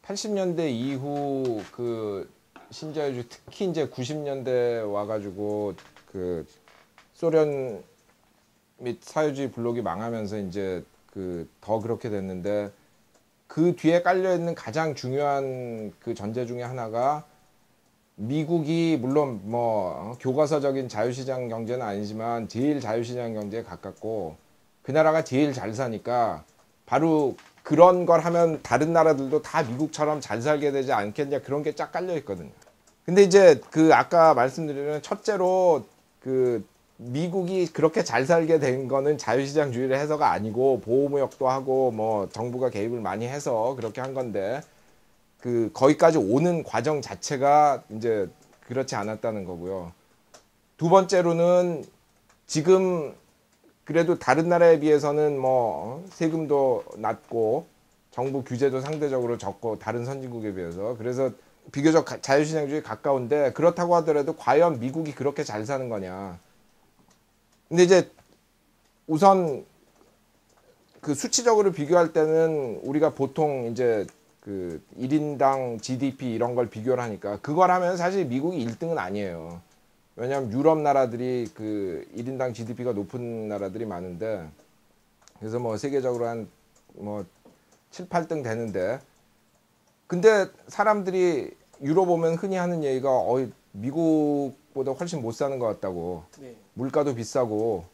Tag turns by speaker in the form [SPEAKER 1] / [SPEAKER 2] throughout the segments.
[SPEAKER 1] 80년대 이후 그 신자유주의 특히 이제 90년대 와가지고 그 소련 및 사회주의 블록이 망하면서 이제 그 더 그렇게 됐는데 그 뒤에 깔려 있는 가장 중요한 그 전제 중에 하나가 미국이 물론 뭐 교과서적인 자유시장 경제는 아니지만 제일 자유시장 경제에 가깝고 그 나라가 제일 잘 사니까 바로 그런 걸 하면 다른 나라들도 다 미국처럼 잘 살게 되지 않겠냐 그런 게 쫙 깔려 있거든요. 근데 이제 그 아까 말씀드리는 첫째로 그 미국이 그렇게 잘 살게 된 거는 자유시장주의를 해서가 아니고 보호무역도 하고 뭐 정부가 개입을 많이 해서 그렇게 한 건데 그 거기까지 오는 과정 자체가 이제 그렇지 않았다는 거고요. 두 번째로는 지금 그래도 다른 나라에 비해서는 뭐 세금도 낮고 정부 규제도 상대적으로 적고 다른 선진국에 비해서 그래서 비교적 자유시장주의에 가까운데 그렇다고 하더라도 과연 미국이 그렇게 잘 사는 거냐. 근데 이제 우선 그 수치적으로 비교할 때는 우리가 보통 이제 그 1인당 GDP 이런 걸 비교를 하니까 그걸 하면 사실 미국이 1등은 아니에요. 왜냐하면 유럽 나라들이 그 1인당 GDP가 높은 나라들이 많은데 그래서 뭐 세계적으로 한 뭐 7, 8등 되는데 근데 사람들이 유럽 오면 흔히 하는 얘기가 미국보다 훨씬 못 사는 것 같다고. 네. 물가도 비싸고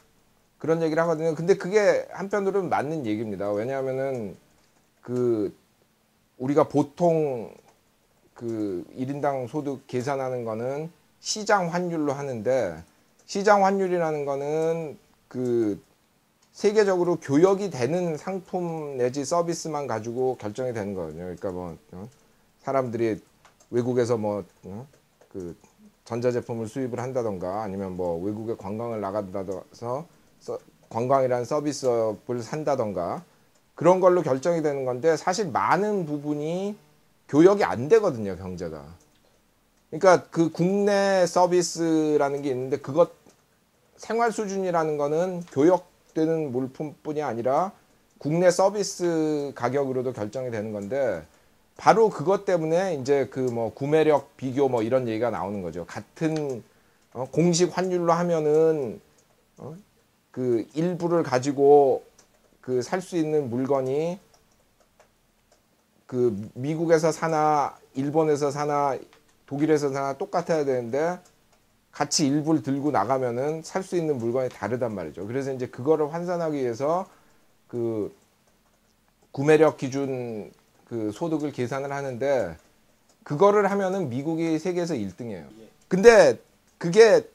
[SPEAKER 1] 그런 얘기를 하거든요. 근데 그게 한편으로는 맞는 얘기입니다. 왜냐하면은 그 우리가 보통 그 1인당 소득 계산하는 거는 시장 환율로 하는데 시장 환율이라는 거는 그 세계적으로 교역이 되는 상품 내지 서비스만 가지고 결정이 되는 거거든요. 그러니까 뭐 사람들이 외국에서 뭐 그 전자제품을 수입을 한다던가 아니면 뭐 외국에 관광을 나간다서 관광이라는 서비스업을 산다던가 그런 걸로 결정이 되는 건데 사실 많은 부분이 교역이 안 되거든요, 경제가. 그러니까 그 국내 서비스라는 게 있는데 그것 생활 수준이라는 거는 교역되는 물품뿐이 아니라 국내 서비스 가격으로도 결정이 되는 건데 바로 그것 때문에 이제 그 뭐 구매력 비교 뭐 이런 얘기가 나오는 거죠. 같은 공식 환율로 하면은 그 일부를 가지고 그 살 수 있는 물건이 그 미국에서 사나 일본에서 사나 독일에서 사나 똑같아야 되는데 같이 일부를 들고 나가면은 살 수 있는 물건이 다르단 말이죠. 그래서 이제 그거를 환산하기 위해서 그 구매력 기준 그 소득을 계산을 하는데 그거를 하면은 미국이 세계에서 1등이에요. 근데 그게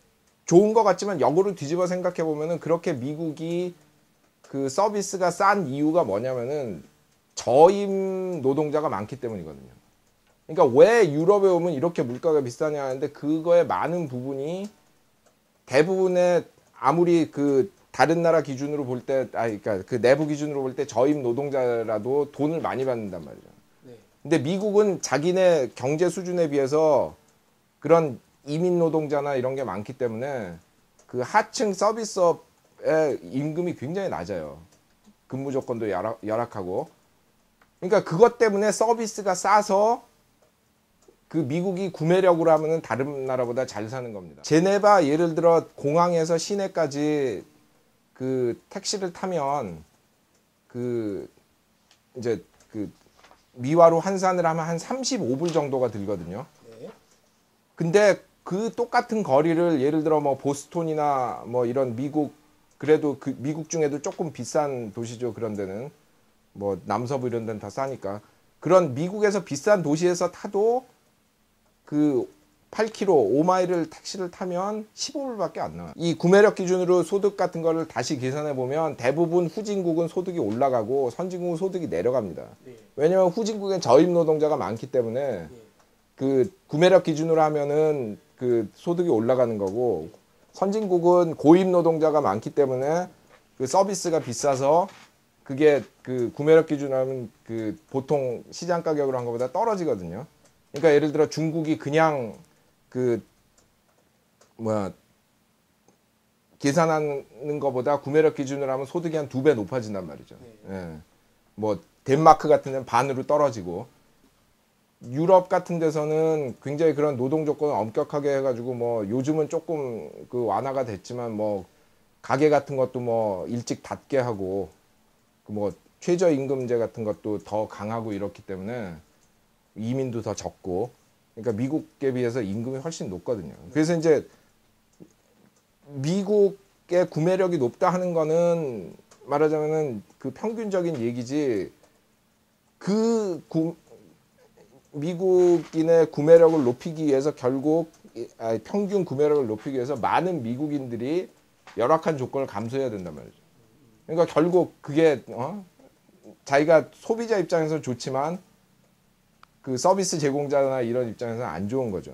[SPEAKER 1] 좋은 것 같지만 역으로 뒤집어 생각해 보면은 그렇게 미국이 그 서비스가 싼 이유가 뭐냐면은 저임 노동자가 많기 때문이거든요. 그러니까 왜 유럽에 오면 이렇게 물가가 비싸냐 하는데 그거의 많은 부분이 대부분의 아무리 그 다른 나라 기준으로 볼 때, 그러니까 그 내부 기준으로 볼 때 저임 노동자라도 돈을 많이 받는단 말이죠. 네. 근데 미국은 자기네 경제 수준에 비해서 그런 이민 노동자나 이런 게 많기 때문에 그 하층 서비스업의 임금이 굉장히 낮아요. 근무 조건도 열악하고. 그러니까 그것 때문에 서비스가 싸서 그 미국이 구매력으로 하면은 다른 나라보다 잘 사는 겁니다. 제네바 예를 들어 공항에서 시내까지 그 택시를 타면 그 이제 그 미화로 환산을 하면 한 35불 정도가 들거든요. 네. 근데 그 똑같은 거리를 예를 들어 뭐 보스턴이나 뭐 이런 미국 그래도 그 미국 중에도 조금 비싼 도시죠. 그런 데는 뭐 남서부 이런 데는 다 싸니까 그런 미국에서 비싼 도시에서 타도 그 8km, 5마일을 택시를 타면 15불밖에 안 나와요. 이 구매력 기준으로 소득 같은 거를 다시 계산해 보면 대부분 후진국은 소득이 올라가고 선진국은 소득이 내려갑니다. 네. 왜냐하면 후진국엔 저임 노동자가 많기 때문에 네. 그 구매력 기준으로 하면은 그 소득이 올라가는 거고 선진국은 고임 노동자가 많기 때문에 그 서비스가 비싸서 그게 그 구매력 기준으로 하면 그 보통 시장 가격으로 한 것보다 떨어지거든요. 그러니까 예를 들어 중국이 그냥 그 뭐야 계산하는 것보다 구매력 기준으로 하면 소득이 한 2배 높아진단 말이죠. 네. 예. 뭐 덴마크 같은 데는 반으로 떨어지고 유럽 같은 데서는 굉장히 그런 노동 조건을 엄격하게 해가지고 뭐 요즘은 조금 그 완화가 됐지만 뭐 가게 같은 것도 뭐 일찍 닫게 하고 그 뭐 최저임금제 같은 것도 더 강하고 이렇기 때문에 이민도 더 적고 그러니까 미국에 비해서 임금이 훨씬 높거든요. 그래서 이제 미국의 구매력이 높다 하는 거는 말하자면은 그 평균적인 얘기지 그 미국인의 구매력을 높이기 위해서 결국 평균 구매력을 높이기 위해서 많은 미국인들이 열악한 조건을 감수해야 된단 말이죠. 그러니까 결국 그게 자기가 소비자 입장에서 좋지만 그 서비스 제공자나 이런 입장에서는 안 좋은 거죠.